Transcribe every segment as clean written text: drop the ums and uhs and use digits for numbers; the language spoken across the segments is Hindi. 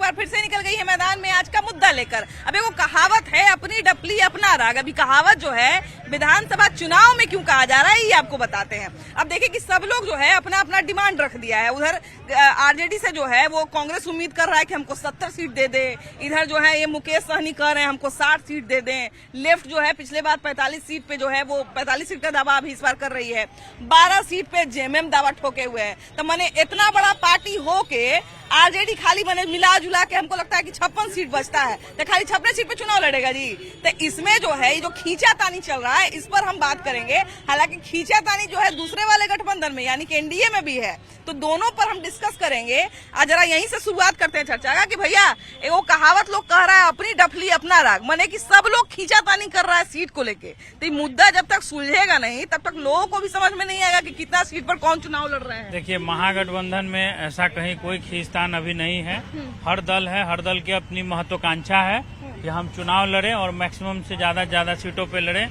बार फिर से निकल गई है मैदान में आज का मुद्दा लेकर। अब वो कहावत है अपनी डपली अपना राग। अभी कहावत जो है विधानसभा चुनाव में क्यों कहा जा रहा है ये आपको बताते हैं। अब देखिए कि सब लोग जो है अपना अपना डिमांड रख दिया है। उधर आरजेडी से जो है वो कांग्रेस उम्मीद कर रहा है कि हमको 70 सीट दे दे। इधर जो है ये मुकेश सहनी कह रहे हैं हमको 60 सीट दे दें। लेफ्ट जो है पिछले बार 45 सीट पे जो है वो 45 सीट का दावा अभी इस बार कर रही है। 12 सीट पे जेएमएम दावा ठोके हुए है। तो मैंने इतना बड़ा पार्टी हो के आरजेडी खाली बने मिला जुला के हमको लगता है कि 56 सीट बचता है तो खाली 56 सीट पे चुनाव लड़ेगा जी। तो इसमें जो है ये जो खींचातानी चल रहा है इस पर हम बात करेंगे। हालांकि खींचातानी जो है दूसरे वाले गठबंधन में यानी कि एनडीए में भी है, तो दोनों पर हम डिस्कस करेंगे। आज जरा यहीं से शुरुआत करते हैं चर्चा का कि भैया वो कहावत लोग कह रहा है अपनी डफली अपना राग, माने कि सब लोग खींचातानी कर रहा है सीट को लेके। तो ये मुद्दा जब तक सुलझेगा नहीं तब तक लोगों को भी समझ में नहीं आएगा कि कितना सीट पर कौन चुनाव लड़ रहे हैं। देखिए, महागठबंधन में ऐसा कहीं कोई खींचतान अभी नहीं है। हर दल है, हर दल की अपनी महत्वाकांक्षा है कि हम चुनाव लड़े और मैक्सिमम से ज्यादा सीटों पे लड़े।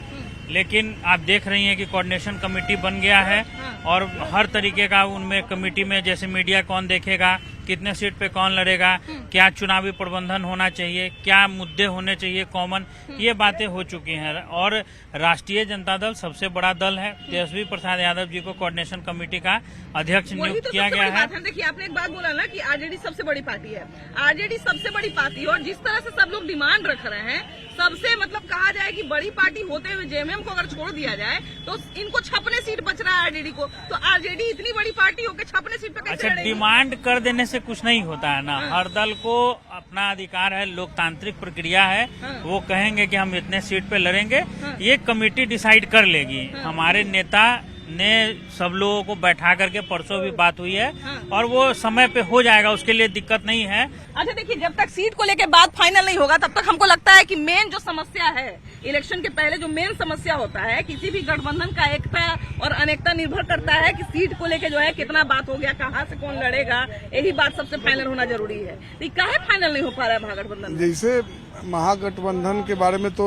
लेकिन आप देख रही हैं कि कोऑर्डिनेशन कमेटी बन गया है और हर तरीके का उनमें कमेटी में जैसे मीडिया कौन देखेगा, कितने सीट पे कौन लड़ेगा, क्या चुनावी प्रबंधन होना चाहिए, क्या मुद्दे होने चाहिए कॉमन, ये बातें हो चुकी हैं। और राष्ट्रीय जनता दल सबसे बड़ा दल है। तेजस्वी प्रसाद यादव जी को कोऑर्डिनेशन कमेटी का अध्यक्ष नियुक्त किया गया है। देखिए, आपने एक बात बोला ना कि आरजेडी सबसे बड़ी पार्टी है। आरजेडी सबसे बड़ी पार्टी और जिस तरह से सब लोग डिमांड रख रहे हैं, सबसे मतलब कहा जाए कि बड़ी पार्टी होते हुए जेएमएम को अगर छोड़ दिया जाए तो इनको 56 सीट बच रहा है आरजेडी को। तो आरजेडी इतनी बड़ी पार्टी होकर 56 सीट पे कैसे लड़ेगी? डिमांड कर देने से कुछ नहीं होता है ना। हर दल को अपना अधिकार है, लोकतांत्रिक प्रक्रिया है। वो कहेंगे कि हम इतने सीट पे लड़ेंगे, ये कमेटी डिसाइड कर लेगी। हमारे नेता ने सब लोगों को बैठा करके परसों भी बात हुई है और वो समय पे हो जाएगा, उसके लिए दिक्कत नहीं है। अच्छा देखिए, जब तक सीट को लेके बात फाइनल नहीं होगा तब तक हमको लगता है कि मेन जो समस्या है इलेक्शन के पहले, जो मेन समस्या होता है किसी भी गठबंधन का, एकता और अनेकता निर्भर करता है कि सीट को लेके जो है कितना बात हो गया, कहाँ से कौन लड़ेगा, यही बात सबसे फाइनल होना जरूरी है। तो काहे फाइनल नहीं हो पा रहा है महागठबंधन? जैसे महागठबंधन के बारे में तो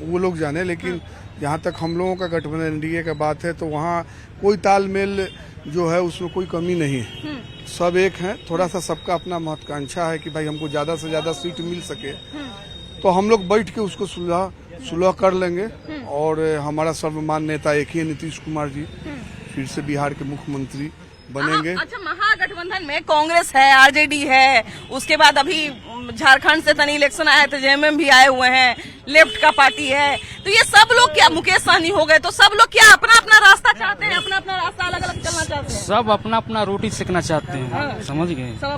वो लोग जाने, लेकिन जहाँ तक हम लोगों का गठबंधन एनडीए का बात है तो वहाँ कोई तालमेल जो है उसमें कोई कमी नहीं है। सब एक है। थोड़ा सा सबका अपना महत्वाकांक्षा है कि भाई हमको ज्यादा से ज्यादा सीट मिल सके, तो हम लोग बैठ के उसको सुलह कर लेंगे। और हमारा सर्वमान्य नेता एक ही है, नीतीश कुमार जी फिर से बिहार के मुख्यमंत्री बनेंगे। अच्छा, महागठबंधन में कांग्रेस है, आरजेडी है, उसके बाद अभी झारखंड से तनी इलेक्शन आया तो जेएमएम भी आए हुए हैं, लेफ्ट का पार्टी है। तो ये सब लोग क्या मुकेश सहनी हो गए, तो सब लोग क्या अपना अपना रास्ता चाहते हैं, अपना अपना रास्ता अलग अलग चलना चाहते हैं? सब अपना अपना रोटी सेकना चाहते हैं। समझ गए? सब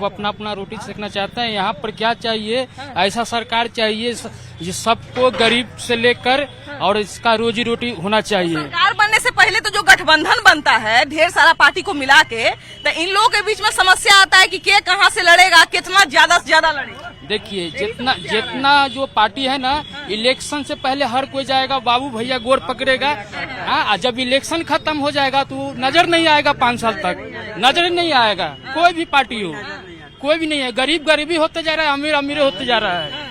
अपना अपना रोटी सेकना चाहते हैं। यहाँ पर क्या चाहिए? ऐसा सरकार चाहिए ये सबको गरीब से लेकर और इसका रोजी रोटी होना चाहिए। सरकार बनने से पहले तो जो गठबंधन बनता है ढेर सारा पार्टी को मिला के, तो इन लोगों के बीच में समस्या आता है कि के कहाँ से लड़ेगा, कितना ज्यादा से ज्यादा लड़ेगा। देखिए, जितना जो पार्टी है ना, इलेक्शन से पहले हर कोई जाएगा, बाबू भैया गोर पकड़ेगा। जब इलेक्शन खत्म हो जाएगा तो नजर नहीं आएगा, 5 साल तक नजर नहीं आएगा। कोई भी पार्टी हो, कोई भी नहीं है। गरीब गरीबी होते जा रहा है, अमीर अमीर होते जा रहा है।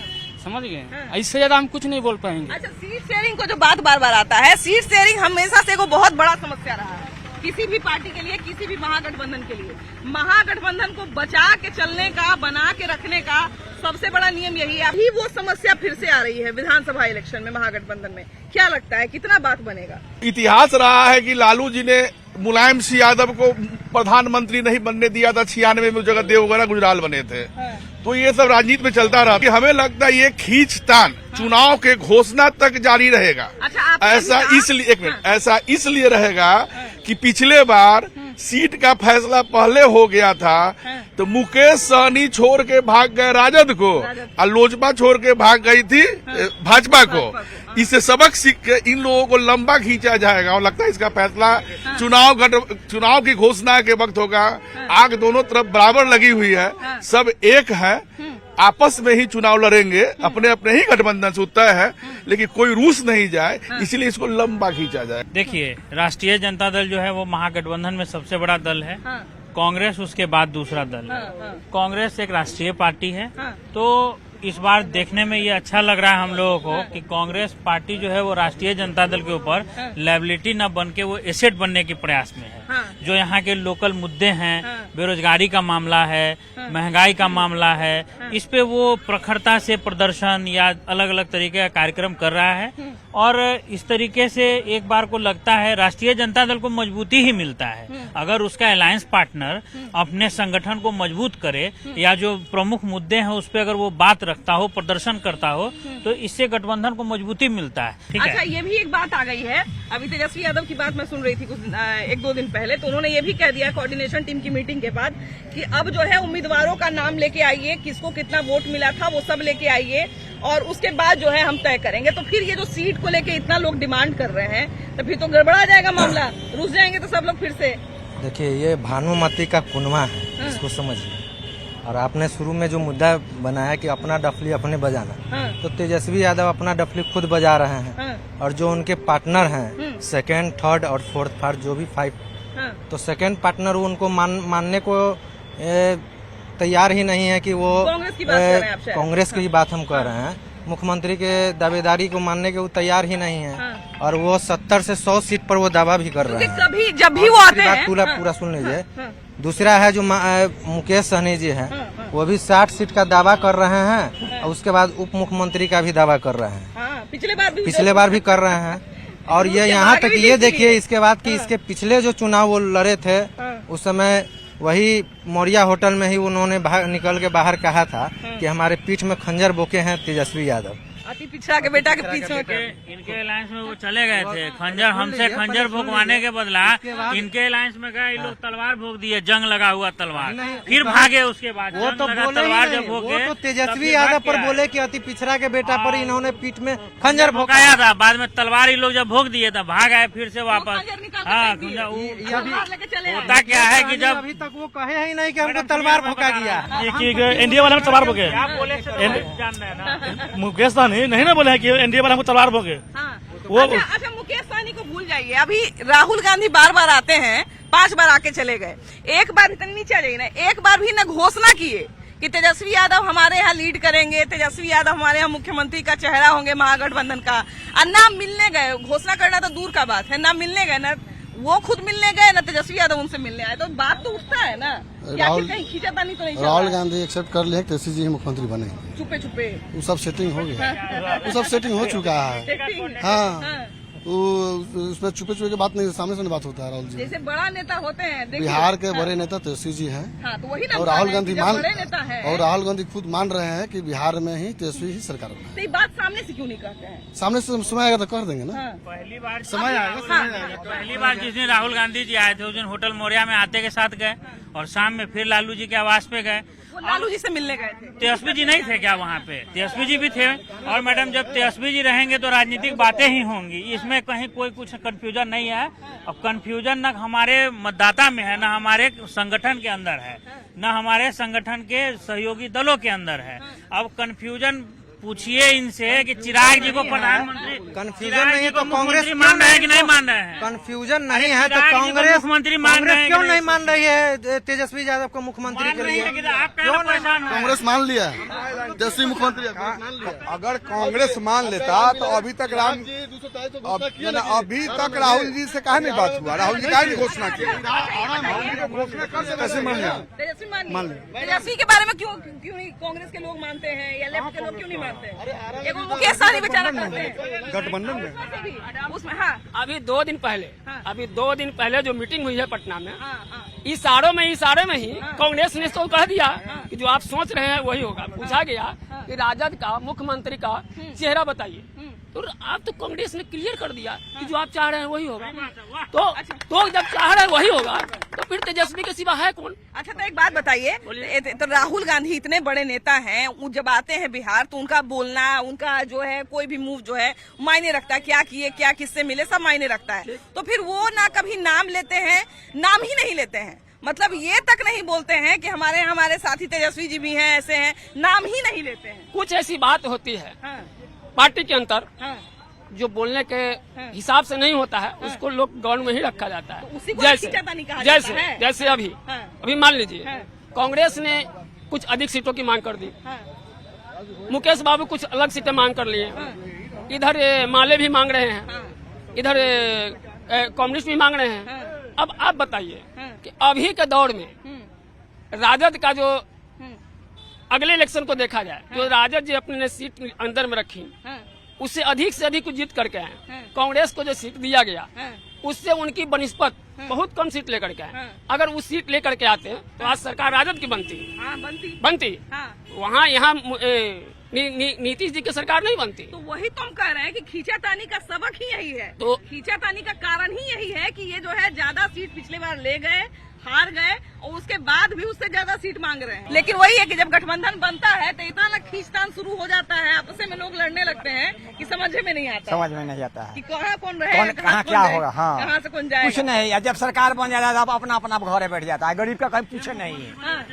समझ गए? इससे ज्यादा हम कुछ नहीं बोल पाएंगे। अच्छा, सीट शेयरिंग को जो बात बार बार आता है, सीट शेयरिंग हमेशा से एक बहुत बड़ा समस्या रहा है किसी भी पार्टी के लिए, किसी भी महागठबंधन के लिए। महागठबंधन को बचा के चलने का, बना के रखने का सबसे बड़ा नियम यही है। अभी वो समस्या फिर से आ रही है विधानसभा इलेक्शन में महागठबंधन में। क्या लगता है कितना बात बनेगा? इतिहास रहा है कि लालू जी ने मुलायम सिंह यादव को प्रधानमंत्री नहीं बनने दिया था। 96 में जगह देवगढ़ गुजराल बने थे। तो ये सब राजनीति में चलता रहा कि हमें लगता है ये खींचतान चुनाव के घोषणा तक जारी रहेगा। ऐसा इसलिए, एक मिनट, ऐसा इसलिए रहेगा कि पिछले बार सीट का फैसला पहले हो गया था तो मुकेश सहनी छोड़ के भाग गए राजद को और लोजपा छोड़ के भाग गई थी भाजपा को। इससे सबक सीख के इन लोगों को लंबा खींचा जाएगा और लगता है इसका फैसला चुनाव की घोषणा के वक्त होगा। आग दोनों तरफ बराबर लगी हुई है, सब एक है, आपस में ही चुनाव लड़ेंगे, अपने अपने ही गठबंधन से तय है, लेकिन कोई रूस नहीं जाए, इसलिए इसको लंबा खींचा जाए। देखिए, राष्ट्रीय जनता दल जो है वो महागठबंधन में सबसे बड़ा दल है। कांग्रेस उसके बाद दूसरा दल है। कांग्रेस एक राष्ट्रीय पार्टी है, तो इस बार देखने में ये अच्छा लग रहा है हम लोगों को कि कांग्रेस पार्टी जो है वो राष्ट्रीय जनता दल के ऊपर लायबिलिटी न बन के वो एसेट बनने के प्रयास में है। जो यहाँ के लोकल मुद्दे हैं, बेरोजगारी का मामला है, महंगाई का मामला है, इस पे वो प्रखरता से प्रदर्शन या अलग अलग तरीके का कार्यक्रम कर रहा है। और इस तरीके से एक बार को लगता है राष्ट्रीय जनता दल को मजबूती ही मिलता है अगर उसका अलायंस पार्टनर अपने संगठन को मजबूत करे या जो प्रमुख मुद्दे हैं उस पर अगर वो बात रखता हो, प्रदर्शन करता हो, तो इससे गठबंधन को मजबूती मिलता है। ठीक अच्छा, है। ये भी एक बात आ गई है। अभी तेजस्वी यादव की बात मैं सुन रही थी कुछ 1-2 दिन पहले, तो उन्होंने ये भी कह दिया कोऑर्डिनेशन टीम की मीटिंग के बाद कि अब जो है उम्मीदवारों का नाम लेके आइए, किसको कितना वोट मिला था वो सब लेके आइए और उसके बाद जो है हम तय करेंगे। तो फिर ये जो सीट को लेके इतना लोग डिमांड कर रहे हैं तो फिर तो गड़बड़ा जाएगा मामला, रुस जाएंगे तो सब लोग फिर से। देखिए, ये भानुमती का कुनवा है, इसको समझिए। और आपने शुरू में जो मुद्दा बनाया कि अपना डफली अपने बजाना, तो तेजस्वी यादव अपना डफली खुद बजा रहे हैं और जो उनके पार्टनर हैं सेकंड, थर्ड और फोर्थ पार्ट जो भी 5, तो सेकंड पार्टनर उनको मानने को तैयार ही नहीं है कि वो कांग्रेस की बात हम कर रहे हैं। मुख्यमंत्री के दावेदारी को मानने के वो तैयार ही नहीं है और वो 70 से 100 सीट पर वो दावा भी कर रहे हैं। कभी जब भी वो आते हैं पूरा सुन लीजिए। दूसरा है जो मुकेश सहनी जी है, वो भी 60 सीट का दावा कर रहे हैं और उसके बाद उप मुख्यमंत्री का भी दावा कर रहे हैं। पिछले बार भी कर रहे हैं। और ये यहाँ तक ये देखिए इसके बाद कि इसके पिछले जो चुनाव वो लड़े थे उस समय वही मौर्या होटल में ही उन्होंने निकल के बाहर कहा था कि हमारे पीठ में खंजर बोके हैं तेजस्वी यादव। अति पिछड़ा के बेटा के पीछे इनके अलायंस में वो चले गए थे, खंजर हमसे खंजर भोगवाने के बदला इनके अलायंस में गए, लोग तलवार भोग दिए, जंग लगा हुआ तलवार, फिर भागे। उसके बाद वो तो तलवार जब भोगे, वो तो तेजस्वी यादव पर बोले कि अति पिछड़ा के बेटा पर इन्होंने पीठ में खंजर भोगाया था। बाद में तलवार ही लोग जब भोग दिए तब भाग आए फिर से वापस। हाँ, होता क्या है कि जब अभी तक वो कहे ही नहीं कि हमको तलवार भोगा गया। एनडीए वाला में तलवार भोगे, मुकेश सहनी नहीं ना बोले कि एनडीए वाला हमको तलवार भोगे। वो अच्छा मुकेश सहनी को भूल जाइए। अभी राहुल गांधी बार आते हैं, 5 बार आके चले गए, एक बार इतनी नीचे आ जाइए ना, एक बार भी न घोषणा किए कि तेजस्वी यादव हमारे यहाँ लीड करेंगे, तेजस्वी यादव हमारे यहाँ मुख्यमंत्री का चेहरा होंगे महागठबंधन का। और ना मिलने गए, घोषणा करना तो दूर का बात है, ना मिलने गए, ना वो खुद मिलने गए, ना तेजस्वी यादव उनसे मिलने आए। तो बात तो उठता है ना, कहीं खींचातानी तो नहीं। राहुल गांधी एक्सेप्ट कर लिया तेजस्वी जी मुख्यमंत्री बने, छुपे वो सब सेटिंग हो गया, वो सब सेटिंग हो चुका है। हाँ, उसमें छुपे की बात नहीं, सामने से बात होता है। राहुल जी जैसे बड़ा नेता होते हैं, बिहार के बड़े नेता तेजस्वी जी हैं। हाँ, तो वही ना, और राहुल गांधी और राहुल गांधी खुद मान रहे हैं कि बिहार में ही तेजस्वी ही सरकार है। तो ये बात सामने से क्यों नहीं कहते हैं? सामने से समय आएगा तो कर देंगे ना। पहली बार समय आएगा। पहली बार जिस दिन राहुल गांधी जी आए थे उस दिन होटल मौर्या में आते के साथ गए और शाम में फिर लालू जी के आवास पे गए। लालू जी से मिलने गए थे। तेजस्वी जी नहीं थे क्या वहाँ पे? तेजस्वी जी भी थे। और मैडम, जब तेजस्वी जी रहेंगे तो राजनीतिक बातें ही होंगी, इसमें कहीं कोई कुछ कंफ्यूजन नहीं है। अब कंफ्यूजन न हमारे मतदाता में है, न हमारे संगठन के अंदर है, न हमारे संगठन के सहयोगी दलों के अंदर है। अब कंफ्यूजन पूछिए इनसे कि चिराग जी को प्रधानमंत्री, कंफ्यूजन नहीं है तो कांग्रेस मान रहे हैं कि नहीं मान रहे हैं? कंफ्यूजन नहीं है तो कांग्रेस मुख्यमंत्री मान रहे हैं, क्यों नहीं मान रही है तेजस्वी यादव को मुख्यमंत्री के लिए? कांग्रेस मान लिया तेजस्वी मुख्यमंत्री मान लिया। अगर कांग्रेस मान लेता तो अभी तक राहुल जी से कहा नहीं बात हुआ, राहुल जी कहा घोषणा की, कैसे मान लिया? तेजस्वी के बारे में क्यों नहीं कांग्रेस के लोग मानते हैं या लेफ्ट के लोग क्यों नहीं मानते? एक मुकेश सहनी बेचारा करते हैं गठबंधन में उसमें। हाँ, अभी 2 दिन पहले जो मीटिंग हुई है पटना में, इशारों में ही कांग्रेस ने तो कह दिया कि जो आप सोच रहे हैं वही होगा। पूछा गया कि राजद का मुख्यमंत्री का चेहरा बताइए, तो आप तो कांग्रेस ने क्लियर कर दिया कि जो आप चाह रहे हैं वही होगा। तो जब चाह रहे हैं वही होगा तो फिर तेजस्वी के सिवा है कौन? अच्छा, तो एक बात बताइए, तो राहुल गांधी इतने बड़े नेता हैं, वो जब आते हैं बिहार तो उनका बोलना, उनका जो है कोई भी मूव जो है मायने रखता है, क्या किए, क्या किससे मिले, सब मायने रखता है। तो फिर वो ना कभी नाम लेते हैं, नाम ही नहीं लेते हैं, मतलब ये तक नहीं बोलते हैं कि हमारे साथी तेजस्वी जी भी हैं, ऐसे हैं, नाम ही नहीं लेते हैं। कुछ ऐसी बात होती है पार्टी के अंदर जो बोलने के हिसाब से नहीं होता है, उसको लोग गौर में ही रखा जाता है। जैसे अभी मान लीजिए कांग्रेस ने कुछ अधिक सीटों की मांग कर दी, मुकेश बाबू कुछ अलग सीटें मांग कर लिए, इधर माले भी मांग रहे हैं, इधर कम्युनिस्ट भी मांग रहे हैं। अब आप बताइए कि अभी के दौर में राजद का जो अगले इलेक्शन को देखा जाए तो राजद जो अपने सीट अंदर में रखी उससे अधिक से अधिक जीत करके आए। कांग्रेस को जो सीट दिया गया उससे उनकी बनिस्पत बहुत कम सीट लेकर के आए। अगर वो सीट लेकर के आते तो आज सरकार राजद की बनती। वहाँ यहाँ नीतीश जी की सरकार नहीं बनती। तो वही तो हम कह रहे हैं कि खींचातानी का सबक ही यही है। तो खींचातानी का कारण ही यही है कि ये जो है ज्यादा सीट पिछले बार ले गए, हार गए और उसके बाद भी उससे ज्यादा सीट मांग रहे हैं। लेकिन वही है कि जब गठबंधन बनता है तो इतना ना खींचतान शुरू हो जाता है, आपस में लोग लड़ने लगते हैं कि समझ में नहीं आता। समझ में नहीं आता है कि कहाँ कौन रहे, कहाँ क्या होगा। हाँ, कहाँ से कौन जाएगा। कुछ नहीं। जब सरकार बन जाता है तो अपना अपना घरे बैठ जाता है। गरीब का कोई पूछ नहीं है,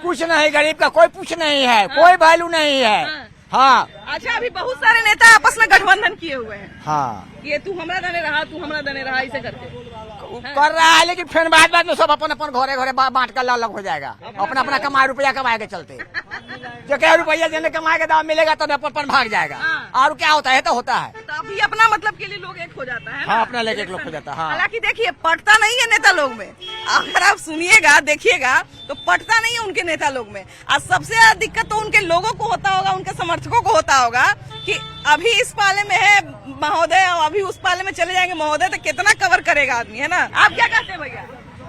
कुछ नहीं। गरीब का कोई पूछ नहीं है, कोई वैल्यू नहीं है। हाँ, अच्छा, अभी बहुत सारे नेता आपस में गठबंधन किए हुए हैं। हाँ, ये तू हमरा दने रहा, तू हमरा दने रहा, इसे करके कर रहा है। लेकिन फिर बाद में सब अपन अपन घरे बांट कर अलग हो जाएगा। अपना अपना कमाए रुपया कमाए के चलते जो क्या रुपया जिन्हें कमाए के दाम मिलेगा तो अपन भाग जाएगा। और क्या होता है तो होता है। तो अभी अपना मतलब के लिए लोग एक हो जाता है। हाँ, अपना लेके एक लोग हो जाता है। हाँ, हालांकि देखिए पटता नहीं है नेता लोग में। अगर आप सुनिएगा देखिएगा तो पटता नहीं है उनके नेता लोग में। आज सबसे ज्यादा दिक्कत तो उनके लोगों को होता होगा, उनके समर्थकों को होता होगा कि अभी इस पाले में है महोदय और अभी उस पाले में चले जाएंगे महोदय तो कितना कवर करेगा आदमी, है ना। आप क्या कहते हैं भैया,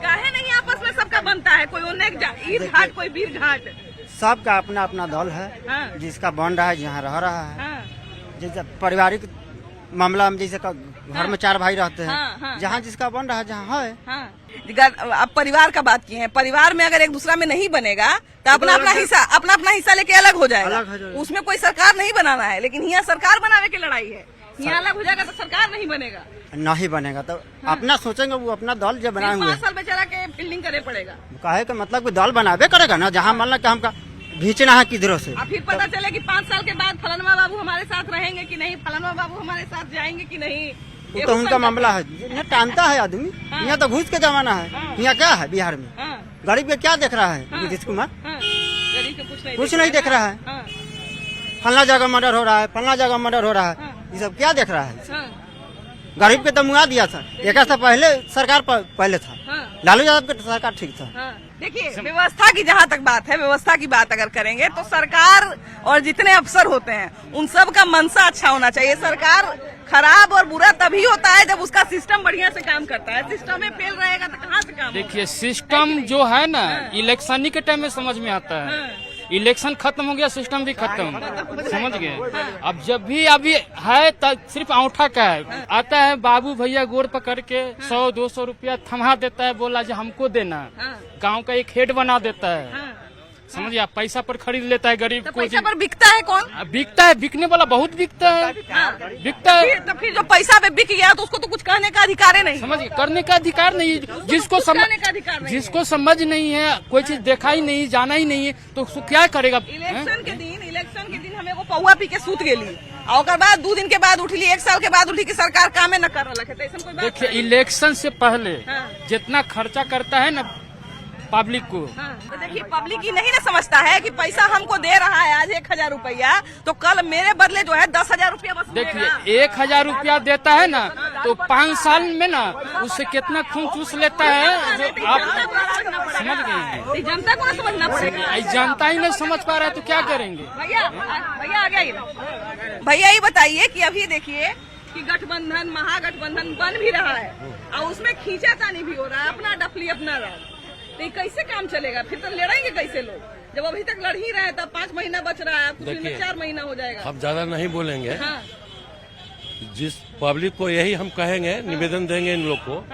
काहे नहीं आपस में सबका बनता है? कोई उन्हें ईद घाट, कोई वीर घाट, सबका अपना अपना दल है। हाँ। जिसका बन रहा है, जहाँ रह रहा है। हाँ। जैसे पारिवारिक मामला में जैसे घर में 4 भाई रहते हैं। हाँ, हाँ, जहाँ जिसका बन रहा है, जहाँ है। हाँ। आप परिवार का बात किए हैं, परिवार में अगर एक दूसरा में नहीं बनेगा तो अपना अपना हिस्सा लेके अलग हो जाएगा। उसमें कोई सरकार नहीं बनाना है, लेकिन यहाँ सरकार बनाने की लड़ाई है। यहाँ अलग हो जाएगा तो सरकार नहीं बनेगा, नहीं बनेगा तो अपना सोचेंगे। वो अपना दल जो बनाए हुए 5 साल बेचारा के फील्डिंग करे पड़ेगा। कहे का मतलब कि दल बनावे करेगा ना, जहाँ मान लो कि हमका घींचना है किधरों से। फिर पता चले कि 5 साल के बाद फलाना बाबू हमारे साथ रहेंगे कि नहीं, फलाना बाबू हमारे साथ जाएंगे कि नहीं। वो तो उनका मामला है, जिन्हें टानता है आदमी। यहाँ तो घूस के जमाना है। यहाँ क्या है बिहार में? गरीब के क्या देख रहा है नीतीश कुमार? कुछ नहीं देख रहा है। फलना जगह मर्डर हो रहा है, फलना जगह मर्डर हो रहा है, ये सब क्या देख रहा है? गरीब के तो मुआ दिया था। एक से पहले सरकार पहले था, लालू यादव की सरकार ठीक था। देखिए, व्यवस्था की जहाँ तक बात है, व्यवस्था की बात अगर करेंगे तो सरकार और जितने अफसर होते हैं उन सब का मनसा अच्छा होना चाहिए। सरकार खराब और बुरा तभी होता है जब उसका सिस्टम बढ़िया से काम करता है। सिस्टम में फेल रहेगा तो कहाँ से काम? देखिए, सिस्टम जो है ना इलेक्शन ही के टाइम में समझ में आता है। इलेक्शन खत्म हो गया, सिस्टम भी खत्म, समझ गए। अब जब भी अभी है तब सिर्फ औंठा का है। आता है बाबू भैया गोड़ पकड़ के 100-200 रुपया थमा देता है, बोला जो हमको देना। गांव का एक हेड बना देता है, समझिए। आप पैसा पर खरीद लेता है गरीब को। पैसा पर बिकता है कौन? बिकता है, बिकने वाला बहुत बिकता है। बिकता है तो फिर जो पैसा पे बिक गया तो उसको तो कुछ कहने का अधिकार नहीं, समझिए। करने का अधिकार नहीं, जिसको समझ नहीं है, कोई चीज देखा ही नहीं, जाना ही नहीं है, तो उसको क्या करेगा? इलेक्शन के दिन हमें वो पौवा पी के सूत गेली और बाद 2 दिन के बाद उठली, 1 साल के बाद उठी की सरकार कामे न कर रहा है। देखिए, इलेक्शन से पहले जितना खर्चा करता है ना पब्लिक को, तो देखिए पब्लिक ही नहीं ना समझता है कि पैसा हमको दे रहा है आज 1000 रुपया, तो कल मेरे बदले जो है 10,000 रुपया बस। देखिए, 1000 रुपया देता है ना तो 5 साल में ना उससे कितना खून चूस लेता है, जो आप समझ गए। जनता को समझना पड़ेगा। जनता ही नहीं समझ पा रहा है तो क्या करेंगे? भैया आ गया। भैया ये बताइए कि अभी देखिए कि गठबंधन, महागठबंधन बन भी रहा है और उसमें खींचातानी भी हो रहा है, अपना डफली अपना राज। तो ये कैसे काम चलेगा? फिर तो लड़ेंगे कैसे लोग? जब अभी तक लड़ ही रहे, तब 5 महीना बच रहा है, कुछ दिन में 4 महीना हो जाएगा। हम ज्यादा नहीं बोलेंगे। हाँ। जिस पब्लिक को यही हम कहेंगे, निवेदन देंगे इन लोग को,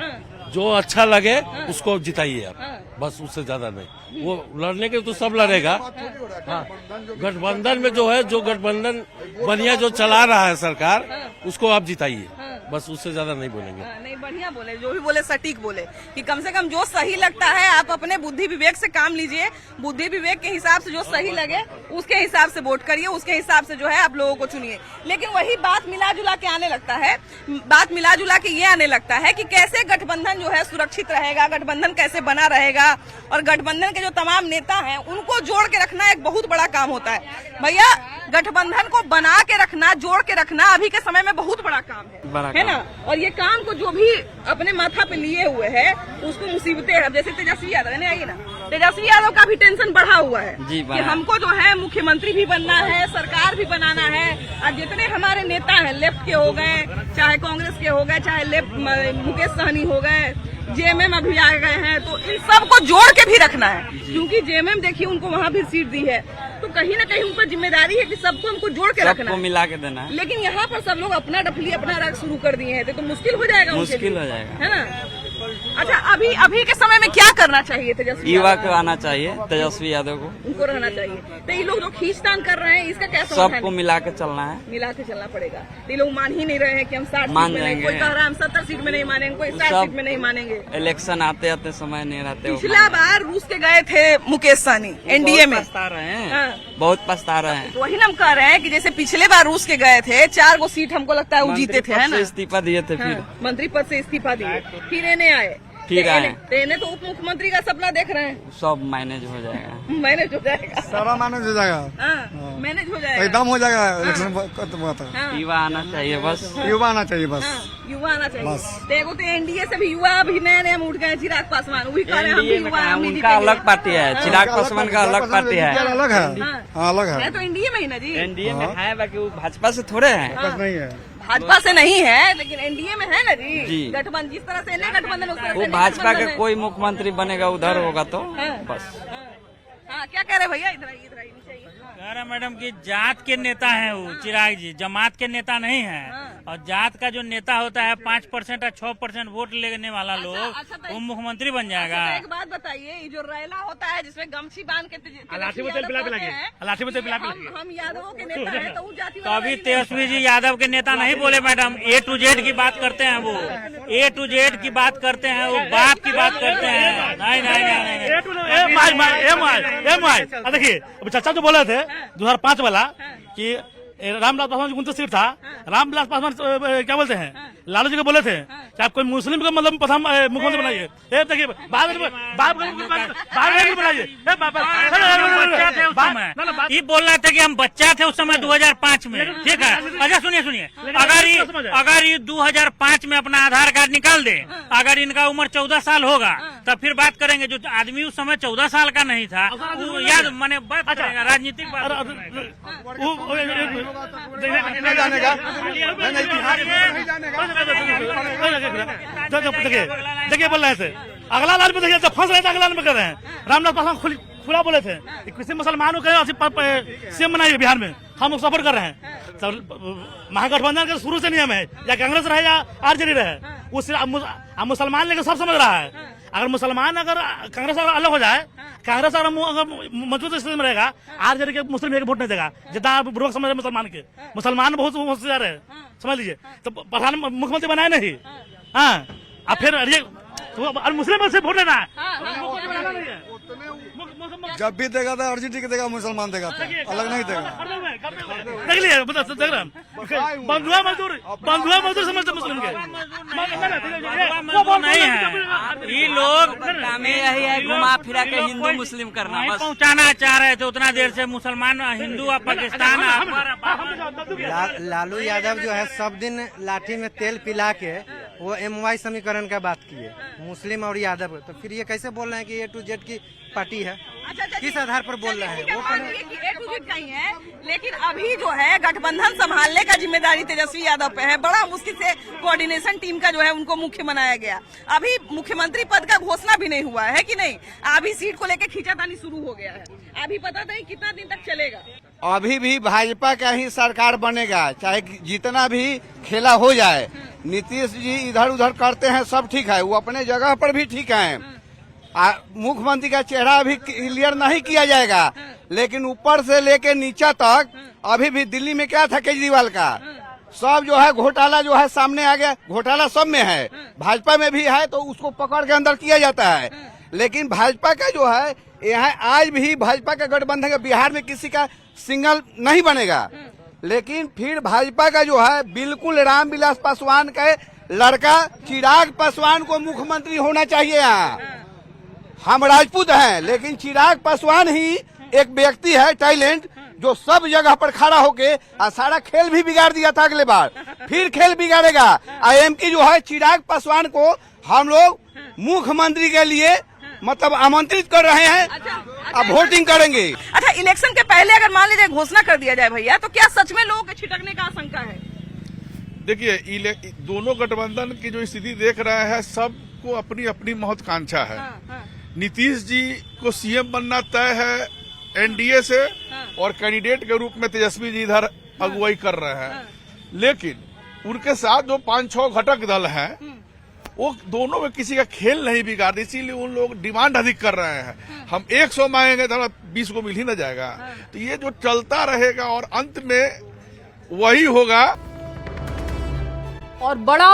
जो अच्छा लगे उसको जिताइए आप, बस उससे ज्यादा नहीं। वो लड़ने के तो सब लड़ेगा। हाँ, गठबंधन में जो है, जो गठबंधन बढ़िया जो चला रहा है सरकार, उसको आप जिताइए, बस उससे ज्यादा नहीं बोलेंगे। नहीं, बढ़िया बोले, जो भी बोले सटीक बोले कि कम से कम जो सही लगता है आप अपने बुद्धि विवेक से काम लीजिए, बुद्धि विवेक के हिसाब से जो सही लगे उसके हिसाब से वोट करिए, उसके हिसाब से जो है आप लोगों को चुनिए। लेकिन वही बात मिला जुला के आने लगता है, बात मिला जुला के ये आने लगता है कि कैसे गठबंधन जो है सुरक्षित रहेगा, गठबंधन कैसे बना रहेगा, और गठबंधन के जो तमाम नेता हैं उनको जोड़ के रखना एक बहुत बड़ा काम होता है। भैया, गठबंधन को बना के रखना, जोड़ के रखना अभी के समय में बहुत बड़ा काम है ना। और ये काम को जो भी अपने माथा पे लिए हुए है उसको मुसीबतें है। जैसे तेजस्वी यादव ने आई ना, तेजस्वी यादव का भी टेंशन बढ़ा हुआ है कि हमको जो है मुख्यमंत्री भी बनना है, सरकार भी बनाना है। और जितने हमारे नेता हैं, लेफ्ट के हो गए, चाहे कांग्रेस के हो गए, चाहे लेफ्ट मुकेश सहनी हो गए, जेएमएम अभी आ गए हैं, तो इन सबको जोड़ के भी रखना है। क्योंकि जेएमएम देखिए उनको वहाँ भी सीट दी है, तो कहीं ना कहीं उन पर जिम्मेदारी है कि सबको हमको जोड़ के रखना है, मिला के देना है। लेकिन यहाँ पर सब लोग अपना डफली अपना राग शुरू कर दिए हैं, तो मुश्किल हो जाएगा, मुश्किल हो जाएगा, है ना। अच्छा, अभी के समय में क्या करना चाहिए तेजस्वी युवा को आना चाहिए, तेजस्वी यादव को, उनको रहना चाहिए। तो ये लोग जो खींचतान कर रहे हैं इसका क्या सबको मिला के चलना है, मिला के चलना पड़ेगा। ये लोग मान ही नहीं रहे हैं कि हम 60 सीट में नहीं, कोई कह रहा है हम 70 सीट में नहीं मानेंगे, कोई 60 सीट में नहीं मानेंगे। इलेक्शन आते आते समय नहीं रहते। पिछला बार रूस के गए थे मुकेश सहनी एनडीए में, पछता रहे हैं, बहुत पछता रहे हैं। तो वही हम कह रहे हैं कि जैसे पिछले बार रूस के गए थे, 4 गो सीट हमको लगता है वो जीते थे, है ना। इस्तीफा दिए थे, फिर मंत्री पद से इस्तीफा दिए, फिर इन्हें आए, तो उप मुख्यमंत्री का सपना देख रहे हैं। सब मैनेज हो जाएगा, मैनेज हो जाएगा, सारा मैनेज हो जाएगा, मैनेज हो जाएगा, एकदम हो जाएगा। इलेक्शन खत्म हुआ था। युवा आना चाहिए, बस युवा आना चाहिए, बस युवा आना चाहिए। देखो तो एनडीए से भी युवा अभी नए नए उठ गए, चिराग पासवान, वही कह रहे हैं हम भी युवा, हम भी उनका अलग पार्टी है, चिराग पासवान का अलग पार्टी है, अलग है, अलग है। तो एनडीए में ही ना जी, एनडीए में है, बाकी वो भाजपा से थोड़े हैं, नहीं है, भाजपा से नहीं है, लेकिन एनडीए में है ना जी। गठबंधन जिस तरह से गठबंधन उस तरह वो से भाजपा का कोई मुख्यमंत्री बनेगा उधर होगा तो बस। हाँ, क्या कह रहे भैया, इधर आइए, इधर आइए, नीचे आइए। कह रहे मैडम कि जात के नेता हैं वो चिराग जी, जमात के नेता नहीं है। और जात का जो नेता होता है 5% या 6% वोट लेने वाला लोग, वो मुख्यमंत्री बन जाएगा। एक बात बताइए, ये जो रैला होता है जिसमें गमछी बांध के लाठी में तेल पिला हम यादवों के नेता हैं, तो जाति तो अभी तेजस्वी जी यादव के नेता नहीं बोले मैडम, A to Z की बात करते हैं वो, A to Z की बात करते हैं वो, बाप की बात करते हैं। नहीं नहीं नहीं, देखिए अभी चाचा जो बोले थे 2005 वाला कि रामविलास पासवान की 29 सीट था, रामविलास पासवान क्या बोलते हैं, लालू जी को बोले थे कि आप कोई मुस्लिम को मतलब प्रथम मुख्यमंत्री बनाइए। देखिए ये बोल रहे थे कि हम बच्चा थे उस समय 2005 में, ठीक है। अच्छा सुनिए, अगर ये 2005 में अपना आधार कार्ड निकाल दे, अगर इनका उम्र 14 साल होगा तब फिर बात करेंगे। जो आदमी उस समय 14 साल का नहीं था वो याद मैंने बात करेगा, राजनीतिक बात देखिए बोल रहे थे अगला लाल में, देखिए जब फंस रहे थे अगला लाल में कर रहे हैं। रामविलास पासवान खुला बोले थे किसी मुसलमान को सीएम बनाइए बिहार में, हम सपोर्ट कर रहे हैं। तो महागठबंधन का शुरू से नियम है, या कांग्रेस रहे या आरजेडी रहे, उससे मुसलमान लेकर सब समझ रहा है। अगर मुसलमान अगर कांग्रेस अगर अलग हो जाए, कांग्रेस अगर मजबूत स्थिति में रहेगा, आरजेडी के मुस्लिम एक वोट नहीं देगा, जितना बुर्बक समझ रहे मुसलमान के। मुसलमान बहुत होशियार है, समझ लीजिए। तो प्रधान मुख्यमंत्री बनाए नहीं, हाँ, अब फिर मुस्लिम से वोट लेना है। जब भी देगा तो आरजेडी के देगा, मुसलमान देगा तो अलग नहीं देगा। देख लिए बंधुआ मजदूर समझते मुस्लिम के नहीं है। ये लोग यही है घुमा फिरा के हिंदू मुस्लिम करना, बस पहुंचाना चाह रहे थे उतना देर से मुसलमान हिंदू और पाकिस्तान। लालू यादव जो है सब दिन लाठी में तेल पिला के वो MY समीकरण का बात किए, मुस्लिम और यादव। तो फिर ये कैसे बोल रहे हैं कि A to Z की पार्टी है? किस आधार पर बोल रहे हैं? वो कहीं है, लेकिन अभी जो है गठबंधन संभालने का जिम्मेदारी तेजस्वी यादव पे है। बड़ा मुश्किल से कोऑर्डिनेशन टीम का जो है उनको मुख्य बनाया गया। अभी मुख्यमंत्री पद का घोषणा भी नहीं हुआ है कि नहीं, अभी सीट को लेकर खींचातानी शुरू हो गया है। अभी पता नहीं कितना दिन तक चलेगा। अभी भी भाजपा का ही सरकार बनेगा, चाहे जितना भी खेला हो जाए। नीतीश जी इधर उधर करते हैं, सब ठीक है, वो अपने जगह पर भी ठीक है। मुख्यमंत्री का चेहरा अभी क्लियर नहीं किया जाएगा, लेकिन ऊपर से लेके नीचे तक अभी भी दिल्ली में क्या था केजरीवाल का, सब जो है घोटाला जो है सामने आ गया। घोटाला सब में है, भाजपा में भी है, तो उसको पकड़ के अंदर किया जाता है। लेकिन भाजपा का जो है यहाँ आज भी भाजपा का गठबंधन का बिहार में किसी का सिंगल नहीं बनेगा। लेकिन फिर भाजपा का जो है बिल्कुल रामविलास पासवान के लड़का चिराग पासवान को मुख्यमंत्री होना चाहिए। यहाँ हम राजपूत हैं, लेकिन चिराग पासवान ही एक व्यक्ति है टैलेंट जो सब जगह पर खड़ा होके सारा खेल भी बिगाड़ दिया था। अगले बार फिर खेल बिगाड़ेगा। IM की जो है चिराग पासवान को हम लोग मुख्यमंत्री के लिए मतलब आमंत्रित कर रहे हैं। अब वोटिंग करेंगे। अच्छा, इलेक्शन के पहले अगर मान लीजिए घोषणा कर दिया जाए भैया, तो क्या सच में लोगों के छिटकने का आशंका है? देखिए, दोनों गठबंधन की जो स्थिति देख रहे हैं, सबको अपनी अपनी महत्वाकांक्षा है। नीतीश जी को CM बनना तय है NDA से, और कैंडिडेट के रूप में तेजस्वी जी इधर अगुवाई कर रहे हैं। लेकिन उनके साथ जो 5-6 घटक दल हैं, वो दोनों में किसी का खेल नहीं बिगाड़, इसीलिए उन लोग डिमांड अधिक कर रहे हैं। हम 100 मांगेंगे तो 20 को मिल ही न जाएगा। तो ये जो चलता रहेगा और अंत में वही होगा। और बड़ा